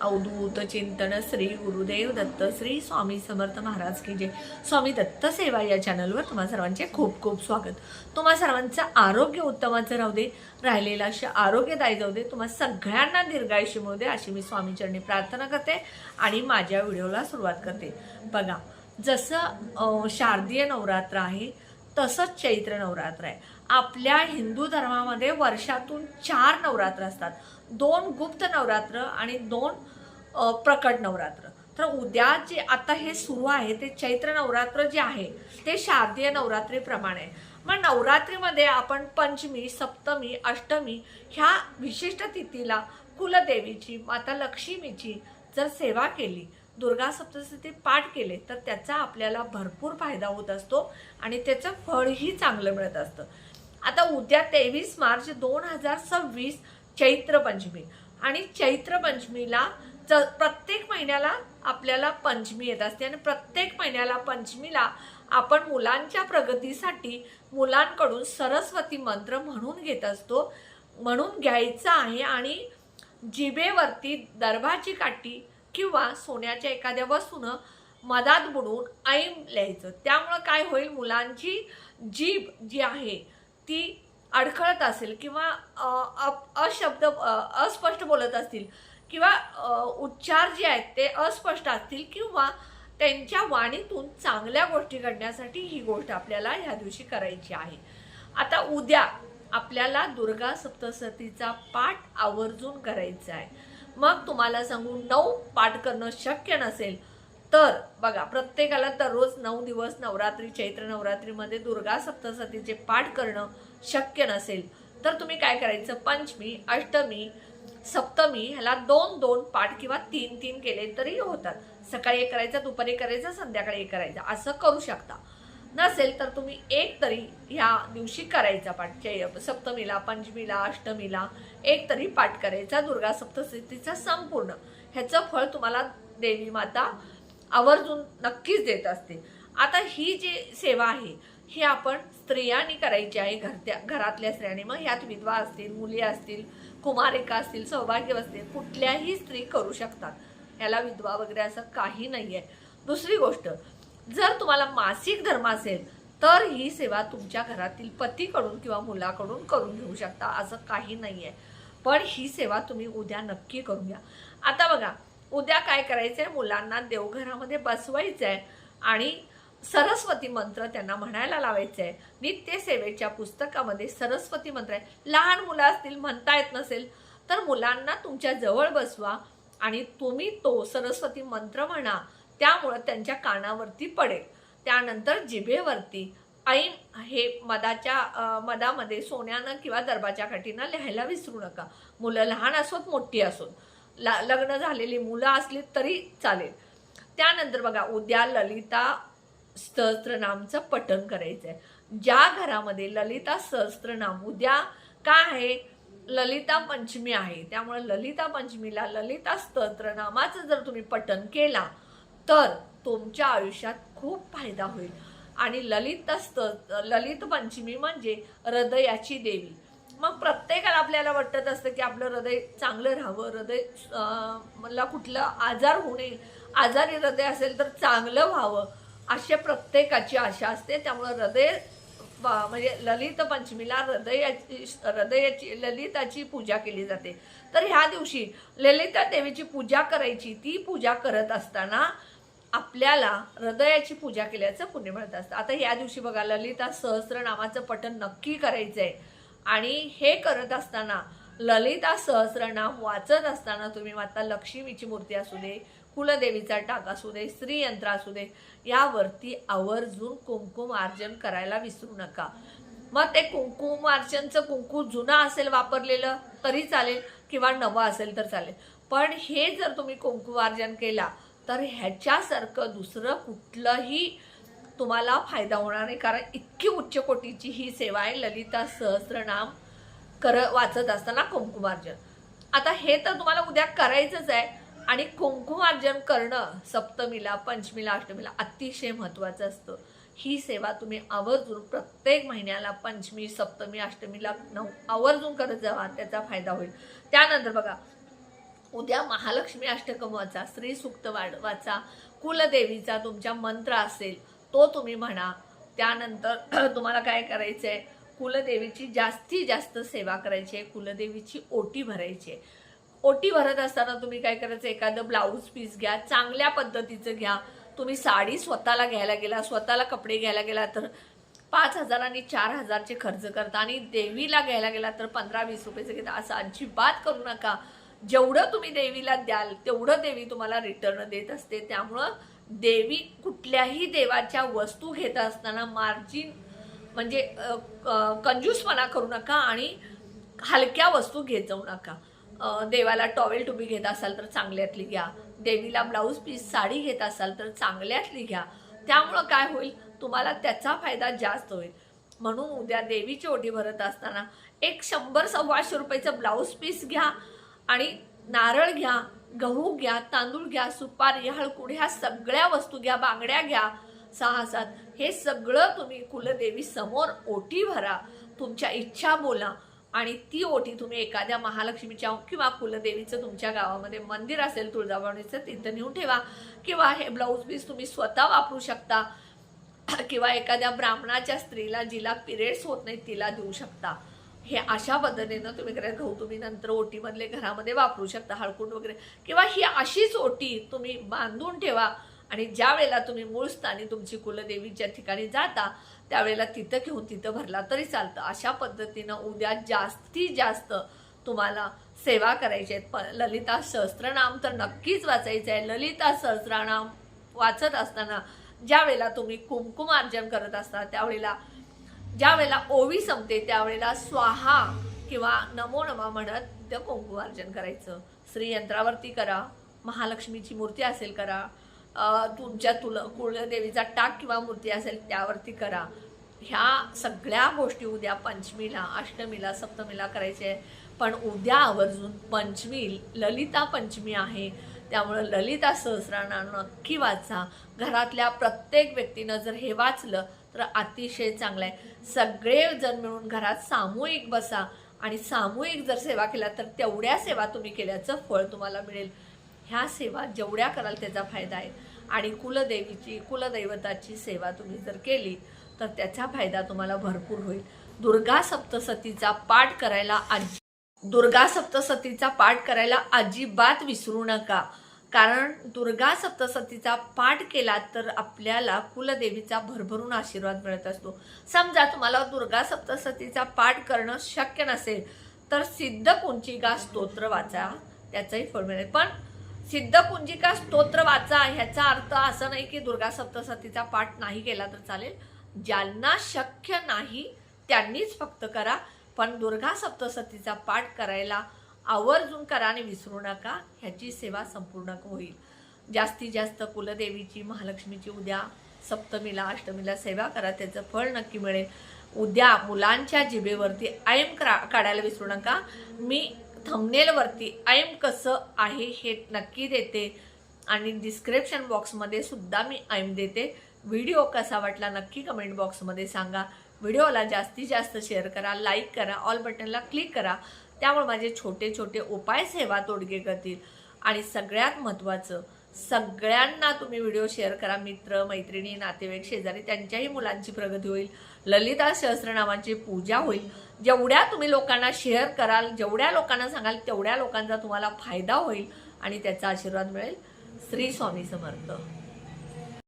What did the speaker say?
अवधूत चिंतन श्री गुरुदेव दत्त श्री स्वामी समर्थ महाराज की जय। स्वामी दत्त सेवा या चॅनलवर तुम्हा सर्वांचे खूप खूप स्वागत। तुम्हा सर्वांचं आरोग्य उत्तमाचं राहू दे, राहिलेलं असे आरोग्यदायी जाऊ दे, तुम्हा सगळ्यांना दीर्घायुष्य मिळू दे अशी मी स्वामी चरणी प्रार्थना करते आणि माझ्या व्हिडिओला सुरुवात करते। बघा, जसं शारदीय नवरात्र आहे तसंच चैत्र नवरात्र आहे। आपल्या हिंदू धर्मामध्ये वर्षातून 4 नवरात्र असतात, 2 गुप्त नवरात्र आणि 2 प्रकट नवरात्र। तर उद्या जे आता हे सुरू आहे ते चैत्र नवरात्र जे आहे ते शारदीय नवरात्रीप्रमाणे। मग नवरात्रीमध्ये आपण पंचमी, सप्तमी, अष्टमी ह्या विशिष्ट तिथीला कुलदेवीची, माता लक्ष्मीची जर सेवा केली, दुर्गा सप्तशती पाठ केले तर त्याचा आपल्याला भरपूर फायदा होत असतो आणि त्याचं फळही चांगलं मिळत असतं। आता उद्या 23 मार्च 2026 चैत्र पंचमी, आणि चैत्र पंचमीला प्रत्येक महिन्याला आपल्याला पंचमी येत असते आणि प्रत्येक महिन्याला पंचमीला आपण मुलांच्या प्रगतीसाठी मुलांकडून सरस्वती मंत्र म्हणून घेत असतो, म्हणून घ्यायचा आहे। आणि जिभेवरती दर्भाची काठी किंवा सोन्याच्या एखाद्या वस्तूनं मधात बुडवून ऐम लिहायचं। त्यामुळं काय होईल, मुलांची जीभ जी आहे ती अडखळत असेल किंवा अस्पष्ट बोलत असतील किंवा उच्चार जे आहेत ते अस्पष्ट असतील किंवा त्यांच्या वाणीतून चांगल्या गोष्टी घडण्यासाठी ही गोष्ट आपल्याला ह्या दिवशी करायची आहे। आता उद्या आपल्याला दुर्गा सप्तशतीचा पाठ आवर्जून करायचा आहे। मग तुम्हाला सांगू, 9 पाठ करणं शक्य नसेल तर बघा, प्रत्येकाला दररोज 9 दिवस नवरात्री, चैत्र नवरात्रीमध्ये दुर्गा सप्तशतीचे पाठ करणं शक्य नसेल तर तुम्ही काय करायचं, पंचमी, अष्टमी, सप्तमी ह्याला 2-2 पाठ किंवा 3-3 केले तरी होतात। सकाळी एक करायचा, दुपारी करायचा, संध्याकाळी एक करायचा, असं करू शकता। नसेल तर तुम्ही एक तरी ह्या दिवशी करायचा पाठ, सप्तमीला, पंचमीला, अष्टमीला एक तरी पाठ करायचा दुर्गा सप्तशतीचा संपूर्ण। ह्याचं फळ तुम्हाला देवी माता आवर्जून नक्कीच देत असते। आता ही जी सेवा आहे ही आपण स्त्रियांनी करायची आहे, घरातल्या स्त्रियांनी। मग ह्यात विधवा असतील, मुली असतील, कुमारिका असतील, सौभाग्य असतील, कुठल्याही स्त्री करू शकतात, ह्याला विधवा वगैरे असं काही नाहीये। दुसरी गोष्ट, जर तुम्हाला मासिक धर्म असेल तर ही सेवा तुमच्या घरातील पतीकडून किंवा मुलाकडून करून घेऊ शकता, असं काही नाहीये। पण ही सेवा तुम्ही उद्या नक्की करून घ्या। आता बघा, उद्या काय करायचंय, मुलांना देवघरामध्ये बसवायचंय आणि सरस्वती मंत्र त्यांना म्हणायला लावायचंय। नित्य सेवेच्या पुस्तकामध्ये सरस्वती मंत्र आहे। लहान मुलं असतील, म्हणता येत नसेल तर मुलांना तुमच्या जवळ बसवा आणि तुम्ही तो सरस्वती मंत्र म्हणा, त्यामुळे त्यांच्या कानावरती पडेल। त्यानंतर जिभेवरती ऐन हे मधामध्ये सोन्यानं किंवा दर्भाच्या काठीनं लिहायला विसरू नका। मुलं लहान असोत, मोठी असोत, लग्न झालेली मुलं असली तरी चालेल। त्यानंतर बघा, उद्या ललिता सहस्त्रनामचं पठण करायचंय। ज्या घरामध्ये ललिता सहस्त्रनाम, उद्या काय आहे, ललिता पंचमी आहे, त्यामुळे ललिता पंचमीला ललिता सहस्त्रनामाचं जर तुम्ही पठण केला तर तुमच्या आयुष्यात खूप फायदा होईल। आणि ललित पंचमी म्हणजे हृदयाची देवी। मग प्रत्येकाला आपल्याला वाटत असतं की आपलं हृदय चांगलं राहावं, हृदय मला कुठला आजार होऊ नये, आजारी हृदय असेल तर चांगलं व्हावं, अशा प्रत्येकाची आशा असते। त्यामुळे हृदय म्हणजे ललित पंचमीला हृदयाची ललिताची पूजा केली जाते। तर ह्या दिवशी ललिता देवीची पूजा करायची। ती पूजा करत असताना आपल्याला हृदयाची पूजा केल्याचं पुण्य मिळत असतं। आता या दिवशी बघा, ललिता सहस्त्रनामाचं पठण नक्की करायचंय आणि हे करत असताना ललिता सहस्त्रनाम वाचत असताना तुम्ही माता लक्ष्मीची मूर्ती असू दे, कुलदेवीचा टाक असू दे, श्रीयंत्र असू दे, यावरती आवर्जून कुंकुमार्चन करायला विसरू नका। मग ते कुंकुमार्चनचं कुंकू जुना असेल वापरलेलं तरी चालेल किंवा नवं असेल तर चालेल, पण हे जर तुम्ही कुंकुमार्चन केला तर ह्याच्यासारखं दुसरं कुठलंही तुम्हाला फायदा होणार नाही, कारण इतकी उच्च कोटीची ही सेवा आहे ललिता सहस्त्रनाम वाचत असताना कुंकुमार्चन। आता हे तर तुम्हाला उद्या करायचंच आहे आणि कुंकुमार्चन करणं सप्तमीला, पंचमीला, अष्टमीला अतिशय महत्त्वाचं असतं। ही सेवा तुम्ही आवर्जून प्रत्येक महिन्याला पंचमी, सप्तमी, अष्टमीला आवर्जून करत जावा, त्याचा फायदा होईल। त्यानंतर बघा, उद्या महालक्ष्मी अष्टकम वाचा, श्री सूक्त वाचा, कुलदेवीचा तुमचा मंत्र असेल तो तुम्ही म्हणा. त्यानंतर तुम्हाला काय करायचं आहे, कुलदेवीची जास्तीत जास्त सेवा करायची आहे, कुलदेवीची ओटी भरायची आहे. ओटी भरत असताना तुम्ही काय करायचं, एखादं ब्लाऊज पीस घ्या, चांगल्या पद्धतीचं घ्या. तुम्ही साडी स्वतःला घ्यायला गेला, स्वतःला कपडे घ्यायला गेला तर 5,000 आणि 4,000चे खर्च करता, आणि देवीला घ्यायला गेला तर 15-20 रुपयाचं घेता. असं अजिबात करू नका. जेवढं तुम्ही देवीला द्याल तेवढं देवी तुम्हाला रिटर्न देत असते. त्यामुळं देवी कुठल्याही देवाच्या वस्तू घेत असताना मार्जिन म्हणजे कंजूसपणा करू नका आणि हलक्या वस्तू घेत जाऊ नका. देवाला टॉवेल तुम्ही घेत असाल तर चांगल्यातली घ्या, देवीला ब्लाऊज पीस साडी घेत असाल तर चांगल्यातली घ्या. त्यामुळं काय होईल, तुम्हाला त्याचा फायदा जास्त होईल. म्हणून उद्या देवीची ओटी भरत असताना एक 100-125 रुपयाचं ब्लाऊज पीस घ्या आणि नारळ घ्या, गहू घ्या, तांदूळ घ्या, सुपारी, हळकुंड, ह्या सगळ्या वस्तू घ्या, बांगड्या घ्या 6-7. हे सगळं तुम्ही कुलदेवी समोर ओटी भरा, तुमच्या इच्छा बोला आणि ती ओटी तुम्ही एखाद्या महालक्ष्मीच्या किंवा कुलदेवीचं तुमच्या गावामध्ये मंदिर असेल तुळजाभवानीचं तिथं नेऊन ठेवा, किंवा हे ब्लाऊज पीस तुम्ही स्वतः वापरू शकता, किंवा एखाद्या ब्राह्मणाच्या स्त्रीला जिला पिरियड्स होत नाही तिला देऊ शकता. हे अशा पद्धतीनं तुम्ही करा. गहू तुम्ही नंतर ओटीमधले घरामध्ये वापरू शकता, हळकुंड वगैरे, किंवा ही अशीच ओटी तुम्ही बांधून ठेवा आणि ज्या वेळेला तुम्ही मूळ स्थानी तुमची कुलदेवीच्या ठिकाणी जाता त्यावेळेला तिथं घेऊन तिथं भरला तरी चालतं. अशा पद्धतीनं उद्या जास्तीत जास्त तुम्हाला सेवा करायची आहे. ललिता सहस्त्रनाम तर नक्कीच वाचायचं आहे. ललिता सहस्त्रनाम वाचत असताना ज्या वेळेला तुम्ही कुंकुमार्जन करत असता त्यावेळेला, ज्या वेळेला ओवी संपते त्यावेळेला स्वाहा किंवा नमो नमा म्हणत ते कुंकुमार्जन करायचं. श्रीयंत्रावरती करा, महालक्ष्मीची मूर्ती असेल करा, तुमच्या कुलदेवीचा टाक किंवा मूर्ती असेल त्यावरती करा. ह्या सगळ्या गोष्टी उद्या पंचमीला, अष्टमीला, सप्तमीला करायचे आहे. पण उद्या आवर्जून पंचमी, ललिता पंचमी आहे, त्यामुळं ललिता सहस्रनाम नक्की वाचा. घरातल्या प्रत्येक व्यक्तीनं जर हे वाचलं तर अतिशय चांगलं आहे. सगळेजण मिळून घरात सामूहिक बसा आणि सामूहिक जर सेवा केला तर तेवढ्या सेवा तुम्ही केल्याचं फळ तुम्हाला मिळेल. ह्या सेवा जेवढ्या कराल त्याचा फायदा आहे. आणि कुलदैवताची सेवा तुम्ही जर केली तर त्याचा फायदा तुम्हाला भरपूर होईल. दुर्गा सप्तशतीचा पाठ करायला अजिबात विसरू नका. कारण दुर्गा सप्तशतीचा पाठ केला तर आपल्याला कुलदेवीचा भरभरून आशीर्वाद मिळत असतो. समजा तुम्हाला दुर्गा सप्तशतीचा पाठ करणं शक्य नसेल तर सिद्धकुंजिका स्तोत्र वाचा, त्याचंही फळ मिळेल. पण सिद्धकुंजिका स्तोत्र वाचा ह्याचा अर्थ असं नाही की दुर्गा सप्तशतीचा पाठ नाही केला तर चालेल. ज्यांना शक्य नाही त्यांनीच फक्त करा, पण दुर्गा सप्तशतीचा पाठ करायला आवर्जून करा आणि विसरू नका. ह्याची सेवा संपूर्ण होईल. जास्तीत जास्त कुलदेवीची, महालक्ष्मीची उद्या सप्तमीला, अष्टमीला सेवा करा, त्याचं फळ नक्की मिळेल. उद्या मुलांच्या जिभेवरती ऐम काढायला विसरू नका. मी थंबनेलवरती ऐम कसं आहे हे नक्की देते आणि डिस्क्रिप्शन बॉक्समध्ये सुद्धा मी ऐम देते. व्हिडिओ कसा वाटला नक्की कमेंट बॉक्समध्ये सांगा. व्हिडिओला जास्तीत जास्त शेअर करा, लाईक करा, ऑल बटनला क्लिक करा. त्यामुळे माझे छोटे छोटे उपाय सेवा तोडगे करतील. आणि सगळ्यात महत्त्वाचं, सगळ्यांना तुम्ही व्हिडिओ शेअर करा. मित्र, मैत्रिणी, नातेवाईक, शेजारी, त्यांच्याही मुलांची प्रगती होईल. ललिता सहस्त्रनामांची पूजा होईल. जेवढ्या तुम्ही लोकांना शेअर कराल, जेवढ्या लोकांना सांगाल तेवढ्या लोकांचा तुम्हाला फायदा होईल आणि त्याचा आशीर्वाद मिळेल. श्री स्वामी समर्थ.